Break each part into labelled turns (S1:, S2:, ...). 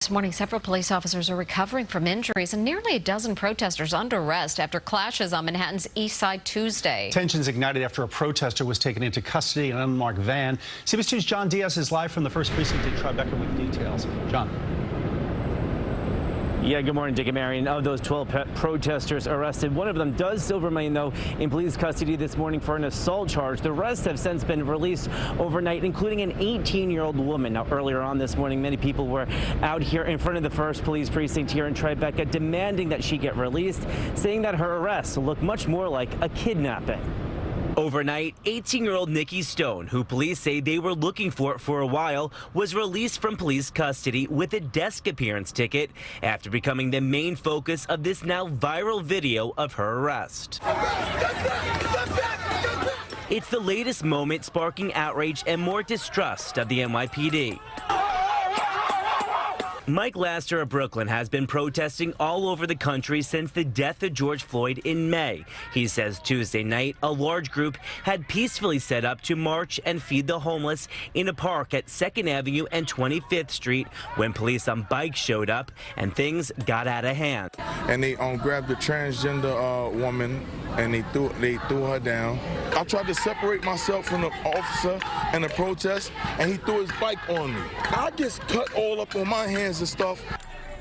S1: This morning, several police officers are recovering from injuries and nearly a dozen protesters under arrest after clashes on Manhattan's East Side Tuesday.
S2: Tensions ignited after a protester was taken into custody in an unmarked van. CBS 2's John Diaz is live from the 1st Precinct in Tribeca with details. John.
S3: Yeah, good morning, Dick and Marion. Of those 12 protesters arrested, one of them does still remain, though, in police custody this morning for an assault charge. The rest have since been released overnight, including an 18-year-old woman. Now, earlier on this morning, many people were out here in front of the 1st Police Precinct here in Tribeca demanding that she get released, saying that her arrests look much more like a kidnapping. Overnight, 18-year-old Nikki Stone, who police say they were looking for a while, was released from police custody with a desk appearance ticket after becoming the main focus of this now viral video of her arrest. It's the latest moment sparking outrage and more distrust of the NYPD. Mike Laster of Brooklyn has been protesting all over the country since the death of George Floyd in May. He says Tuesday night, a large group had peacefully set up to march and feed the homeless in a park at 2nd Avenue and 25th Street when police on bikes showed up and things got out of hand.
S4: And they grabbed the transgender woman and they threw her down. I tried to separate myself from the officer and the protest, and he threw his bike on me. I just cut all up on my hands and stuff.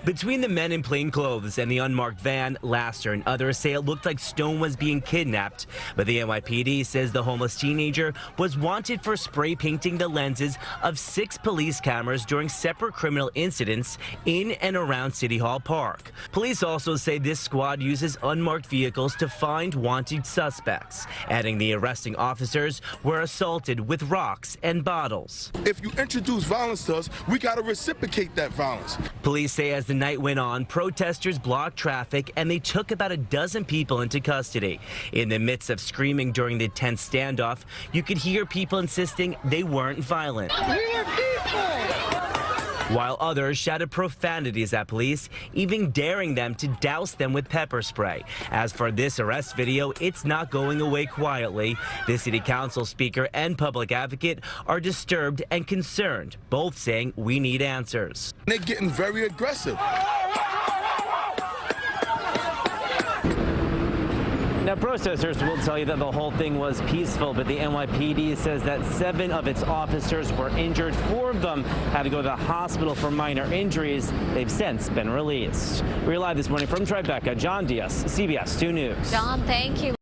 S3: Between the men in plain clothes and the unmarked van, Laster and others say it looked like Stone was being kidnapped. But the NYPD says the homeless teenager was wanted for spray painting the lenses of 6 police cameras during separate criminal incidents in and around City Hall Park. Police also say this squad uses unmarked vehicles to find wanted suspects, adding the arresting officers were assaulted with rocks and bottles.
S4: If you introduce violence to us, we got to reciprocate that violence.
S3: Police say as the night went on, protesters blocked traffic and they took about a dozen people into custody. In the midst of screaming during the tense standoff, you could hear people insisting they weren't violent.
S4: We're peaceful!
S3: While others shouted profanities at police, even daring them to douse them with pepper spray. As for this arrest video, it's not going away quietly. The city council speaker and public advocate are disturbed and concerned, both saying we need answers.
S4: They're getting very aggressive.
S3: Now, protesters will tell you that the whole thing was peaceful, but the NYPD says that 7 of its officers were injured. 4 of them had to go to the hospital for minor injuries. They've since been released. We're live this morning from Tribeca. John Diaz, CBS 2 News.
S1: John, thank you.